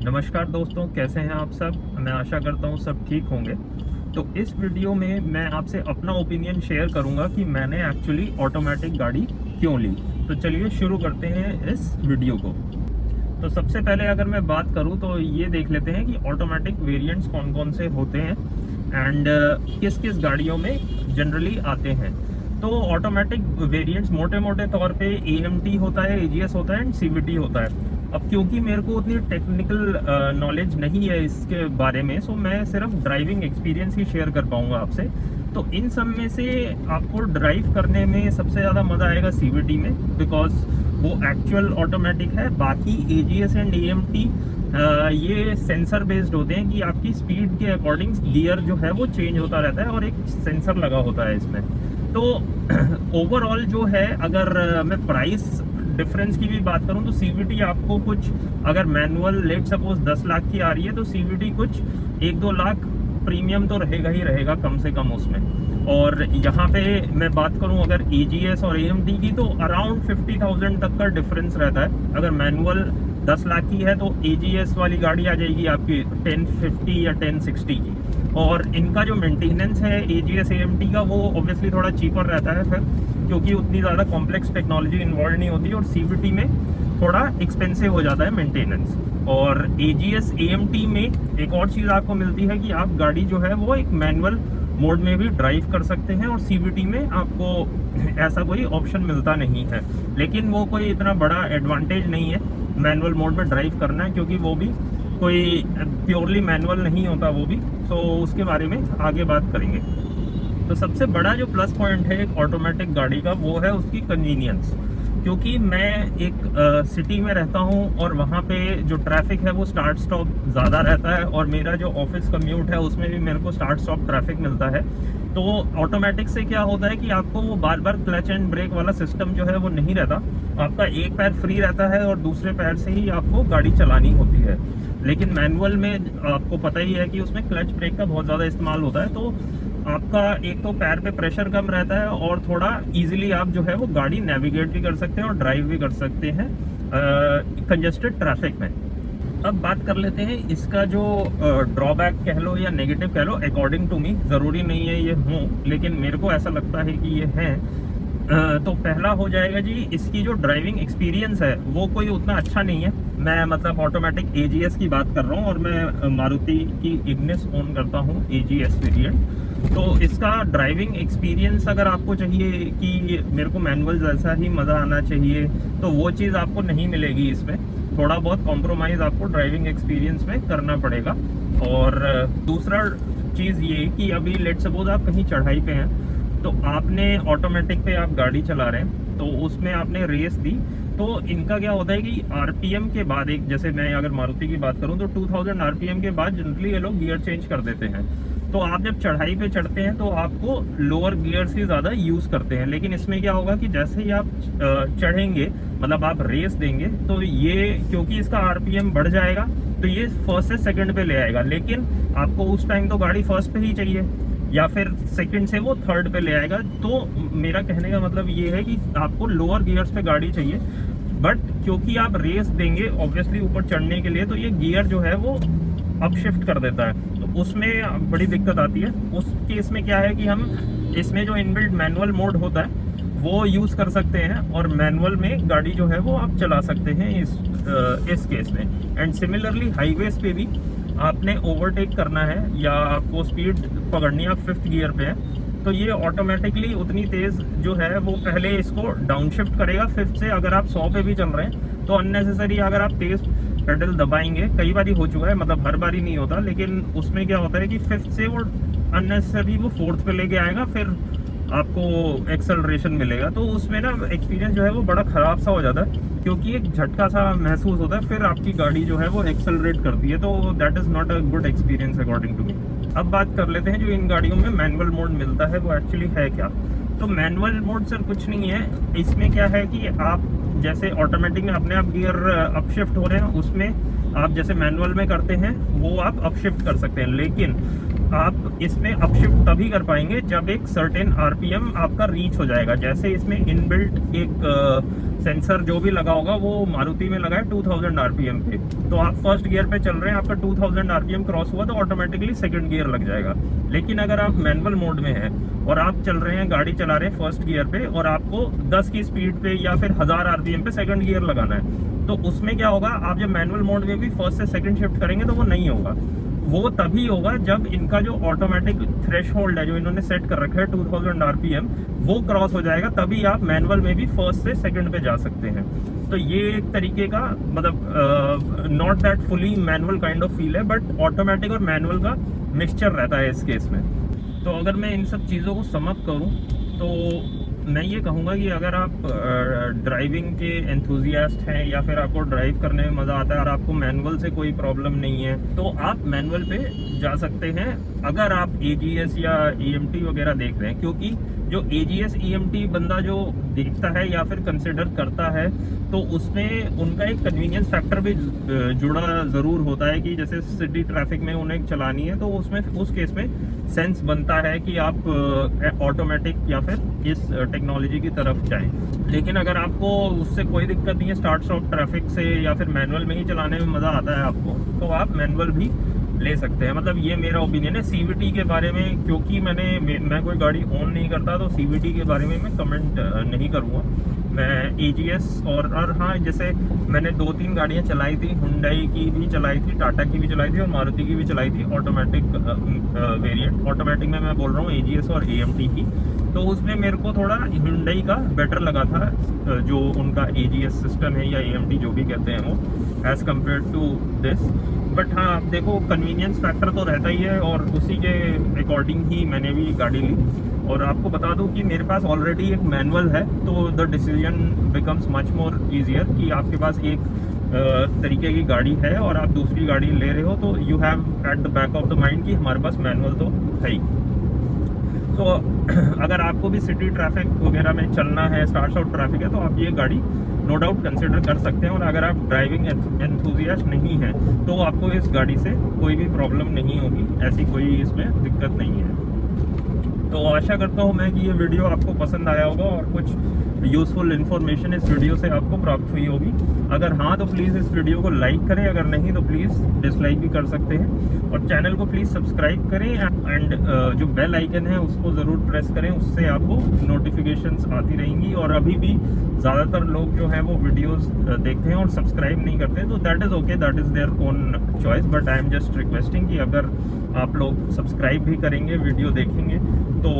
नमस्कार दोस्तों, कैसे हैं आप सब। मैं आशा करता हूँ सब ठीक होंगे। तो इस वीडियो में मैं आपसे अपना ओपिनियन शेयर करूँगा कि मैंने एक्चुअली ऑटोमेटिक गाड़ी क्यों ली। तो चलिए शुरू करते हैं इस वीडियो को। तो सबसे पहले अगर मैं बात करूँ तो ये देख लेते हैं कि ऑटोमेटिक वेरिएंट्स कौन कौन से होते हैं एंड किस किस गाड़ियों में जनरली आते हैं। तो ऑटोमेटिक वेरिएंट्स मोटे मोटे तौर पे AMT होता है, AGS होता है एंड CVT होता है। अब क्योंकि मेरे को उतनी टेक्निकल नॉलेज नहीं है इसके बारे में, सो मैं सिर्फ ड्राइविंग एक्सपीरियंस ही शेयर कर पाऊंगा आपसे। तो इन सब में से आपको ड्राइव करने में सबसे ज़्यादा मज़ा आएगा CVT में, बिकॉज वो एक्चुअल ऑटोमेटिक है। बाकी AGS एंड AMT ये सेंसर बेस्ड होते हैं कि आपकी स्पीड के अकॉर्डिंग गियर जो है वो चेंज होता रहता है और एक सेंसर लगा होता है इसमें। तो ओवरऑल जो है, अगर मैं प्राइस डिफरेंस की भी बात करूं तो CVT आपको कुछ, अगर मैनुअल लेट सपोज 10 लाख की आ रही है तो CVT कुछ 1-2 लाख प्रीमियम तो रहेगा ही रहेगा कम से कम उसमें। और यहाँ पे मैं बात करूं अगर AGS और AMT की, तो अराउंड 50,000 तक का डिफरेंस रहता है। अगर मैनुअल 10 लाख की है तो AGS वाली गाड़ी आ जाएगी आपकी 1050 या 1060 की। और इनका जो मेंटेनेंस है AGS AMT का, वो ऑब्वियसली थोड़ा चीपर रहता है फिर, क्योंकि उतनी ज़्यादा कॉम्प्लेक्स टेक्नोलॉजी इन्वॉल्व नहीं होती। और CVT में थोड़ा एक्सपेंसिव हो जाता है मेंटेनेंस। और AGS AMT में एक और चीज़ आपको मिलती है कि आप गाड़ी जो है वो एक मैनुअल मोड में भी ड्राइव कर सकते हैं, और CVT में आपको ऐसा कोई ऑप्शन मिलता नहीं है। लेकिन वो कोई इतना बड़ा एडवांटेज नहीं है मैनुअल मोड में ड्राइव करना, क्योंकि वो भी कोई प्योरली मैनुअल नहीं होता वो भी। सो उसके बारे में आगे बात करेंगे। तो सबसे बड़ा जो प्लस पॉइंट है एक ऑटोमेटिक गाड़ी का, वो है उसकी कन्वीनियंस। क्योंकि मैं एक सिटी में रहता हूँ और वहाँ पे जो ट्रैफिक है वो स्टार्ट स्टॉप ज़्यादा रहता है, और मेरा जो ऑफिस कम्यूट है उसमें भी मेरे को स्टार्ट स्टॉप ट्रैफिक मिलता है। तो ऑटोमेटिक से क्या होता है कि आपको वो बार बार क्लच एंड ब्रेक वाला सिस्टम जो है वो नहीं रहता। आपका एक पैर फ्री रहता है और दूसरे पैर से ही आपको गाड़ी चलानी होती है। लेकिन मैनुअल में आपको पता ही है कि उसमें क्लच ब्रेक का बहुत ज़्यादा इस्तेमाल होता है। तो आपका एक तो पैर पे प्रेशर कम रहता है, और थोड़ा इजीली आप जो है वो गाड़ी नेविगेट भी कर सकते हैं और ड्राइव भी कर सकते हैं कंजेस्टेड ट्रैफिक में। अब बात कर लेते हैं इसका जो ड्रॉबैक कह लो या नेगेटिव कह लो। अकॉर्डिंग टू मी, ज़रूरी नहीं है ये हूँ, लेकिन मेरे को ऐसा लगता है कि ये है। तो पहला हो जाएगा जी, इसकी जो ड्राइविंग एक्सपीरियंस है वो कोई उतना अच्छा नहीं है। मैं मतलब ऑटोमेटिक AGS की बात कर रहा हूँ, और मैं मारुति की इग्निस ओन करता हूँ AGS वेरिएंट। तो इसका ड्राइविंग एक्सपीरियंस अगर आपको चाहिए कि मेरे को मैनुअल जैसा ही मज़ा आना चाहिए, तो वो चीज़ आपको नहीं मिलेगी इसमें। थोड़ा बहुत कॉम्प्रोमाइज़ आपको ड्राइविंग एक्सपीरियंस में करना पड़ेगा। और दूसरा चीज़ ये कि अभी लेट सपोज आप कहीं चढ़ाई पे हैं, तो आपने ऑटोमेटिक पे आप गाड़ी चला रहे हैं, तो उसमें आपने रेस दी। तो इनका क्या होता है कि RPM के बाद, एक जैसे मैं अगर मारुति की बात करूं तो 2000 RPM के बाद जनरली ये लोग गियर चेंज कर देते हैं। तो आप जब चढ़ाई पे चढ़ते हैं तो आपको लोअर गियर्स ही ज़्यादा यूज़ करते हैं। लेकिन इसमें क्या होगा कि जैसे ही आप चढ़ेंगे, मतलब आप रेस देंगे, तो ये क्योंकि इसका RPM बढ़ जाएगा तो ये फर्स्ट से सेकंड पे ले आएगा। लेकिन आपको उस टाइम तो गाड़ी फर्स्ट पे ही चाहिए, या फिर सेकंड से वो थर्ड पे ले आएगा। तो मेरा कहने का मतलब ये है कि आपको लोअर गियर्स पे गाड़ी चाहिए, बट क्योंकि आप रेस देंगे ऑब्वियसली ऊपर चढ़ने के लिए, तो ये गियर जो है वो अप शिफ्ट कर देता है। तो उसमें बड़ी दिक्कत आती है। उस केस में क्या है कि हम इसमें जो इनबिल्ट मैनुअल मोड होता है वो यूज़ कर सकते हैं, और मैनुअल में गाड़ी जो है वो आप चला सकते हैं इस केस में। एंड सिमिलरली हाईवेज पे भी आपने ओवरटेक करना है या आपको स्पीड पकड़नी है, आप 5th गियर पे है, तो ये ऑटोमेटिकली उतनी तेज़ जो है वो पहले इसको डाउन शिफ्ट करेगा 5th से। अगर आप 100 पे भी चल रहे हैं तो अननेसेसरी अगर आप तेज़ पेडल दबाएंगे, कई बार हो चुका है, मतलब हर बार ही नहीं होता, लेकिन उसमें क्या होता है कि 5th से वो अननेसेसरी वो 4th पे लेके आएगा, फिर आपको एक्सेलरेशन मिलेगा। तो उसमें ना एक्सपीरियंस जो है वो बड़ा ख़राब सा हो जाता है, क्योंकि एक झटका सा महसूस होता है, फिर आपकी गाड़ी जो है वो एक्सेलरेट करती है। तो that is not a good experience according to me. अब बात कर लेते हैं जो इन गाड़ियों में मैनुअल मोड मिलता है वो एक्चुअली है क्या। तो मैनुअल मोड सर कुछ नहीं है। इसमें क्या है कि आप जैसे ऑटोमेटिक में अपने आप गियर अप शिफ्ट हो रहे हैं, उसमें आप जैसे मैनुअल में करते हैं वो आप अप शिफ्ट कर सकते हैं। लेकिन आप इसमें अपशिफ्ट तभी कर पाएंगे जब एक सर्टेन आरपीएम आपका रीच हो जाएगा। जैसे इसमें इनबिल्ट एक सेंसर जो भी लगा होगा वो मारुति में लगा है 2000 आरपीएम पे, तो आप फर्स्ट गियर पे चल रहे हैं, आपका 2000 आरपीएम क्रॉस हुआ तो ऑटोमेटिकली सेकंड गियर लग जाएगा। लेकिन अगर आप मैनुअल मोड में हैं और आप चल रहे हैं, गाड़ी चला रहे हैं फर्स्ट गियर पे और आपको 10 की स्पीड पे या फिर 1000 आरपीएम पे सेकंड गियर लगाना है, तो उसमें क्या होगा, आप जब मैनुअल मोड में भी फर्स्ट से सेकंड शिफ्ट करेंगे तो वो नहीं होगा। वो तभी होगा जब इनका जो ऑटोमेटिक थ्रेशहोल्ड है जो इन्होंने सेट कर रखा है 2000 आरपीएम, वो क्रॉस हो जाएगा, तभी आप मैनुअल में भी फर्स्ट से सेकंड पे जा सकते हैं। तो ये एक तरीके का मतलब not that fully manual kind of feel है, बट ऑटोमेटिक और मैनुअल का मिक्सचर रहता है इस केस में। तो अगर मैं इन सब चीज़ों को सम अप करूँ तो मैं ये कहूँगा कि अगर आप ड्राइविंग के एंथुजियास्ट हैं या फिर आपको ड्राइव करने में मज़ा आता है और आपको मैनुअल से कोई प्रॉब्लम नहीं है, तो आप मैनुअल पे जा सकते हैं अगर आप AGS या EMT वगैरह देख रहे हैं। क्योंकि जो AGS EMT बंदा जो देखता है या फिर कंसिडर करता है, तो उसमें उनका एक कन्वीनियंस फैक्टर भी जुड़ा ज़रूर होता है कि जैसे सिटी ट्रैफिक में उन्हें चलानी है तो उसमें उस केस में सेंस बनता है कि आप ऑटोमेटिक या फिर इस टेक्नोलॉजी की तरफ जाएं। लेकिन अगर आपको उससे कोई दिक्कत नहीं है, स्टार्ट स्टॉप ट्रैफिक से या फिर मैनुअल में ही चलाने में मज़ा आता है आपको, तो आप मैनुअल भी ले सकते हैं। मतलब ये मेरा ओपिनियन है। CVT के बारे में, क्योंकि मैं कोई गाड़ी ओन नहीं करता, तो CVT के बारे में मैं कमेंट नहीं करूँगा। मैं AGS और हाँ, जैसे मैंने 2-3 गाड़ियाँ चलाई थी, हुंडई की भी चलाई थी, टाटा की भी चलाई थी और मारुति की भी चलाई थी, ऑटोमेटिक वेरिएंट। ऑटोमेटिक में मैं बोल रहा हूँ AGS और AMT की। तो उसमें मेरे को थोड़ा हुंडई का बेटर लगा था, जो उनका AGS सिस्टम है या AMT जो भी कहते हैं वो, as compare to this. But हाँ, आप देखो कन्वीनियंस फैक्टर तो रहता ही है और उसी के अकॉर्डिंग ही मैंने भी गाड़ी ली। और आपको बता दूं कि मेरे पास ऑलरेडी एक मैनुअल है, तो the decision becomes much more easier कि आपके पास एक तरीके की गाड़ी है और आप दूसरी गाड़ी ले रहे हो, तो you have at the back of the mind कि हमारे पास मैनुअल तो है ही। तो अगर आपको भी सिटी ट्रैफिक वगैरह में चलना है, स्टार्ट स्टॉप ट्रैफिक है, तो आप ये गाड़ी नो डाउट कंसिडर कर सकते हैं। और अगर आप ड्राइविंग एंथुजियास्ट नहीं हैं तो आपको इस गाड़ी से कोई भी प्रॉब्लम नहीं होगी, ऐसी कोई इसमें दिक्कत नहीं है। तो आशा करता हूँ मैं कि ये वीडियो आपको पसंद आया होगा और कुछ यूज़फुल इन्फॉर्मेशन इस वीडियो से आपको प्राप्त हुई होगी। अगर हाँ तो प्लीज़ इस वीडियो को लाइक करें, अगर नहीं तो प्लीज़ डिसलाइक भी कर सकते हैं। और चैनल को प्लीज़ सब्सक्राइब करें एंड जो बेल आइकन है उसको ज़रूर प्रेस करें, उससे आपको नोटिफिकेशंस आती रहेंगी। और अभी भी ज़्यादातर लोग जो हैं वो वीडियोस देखते हैं और सब्सक्राइब नहीं करते, तो that is okay, that is their own choice. But I am just requesting कि अगर आप लोग सब्सक्राइब भी करेंगे, वीडियो देखेंगे, तो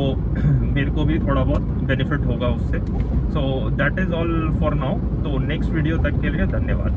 मेरे को भी थोड़ा बहुत बेनिफिट होगा उससे। So that is all for now. तो नेक्स्ट वीडियो तक के लिए धन्यवाद।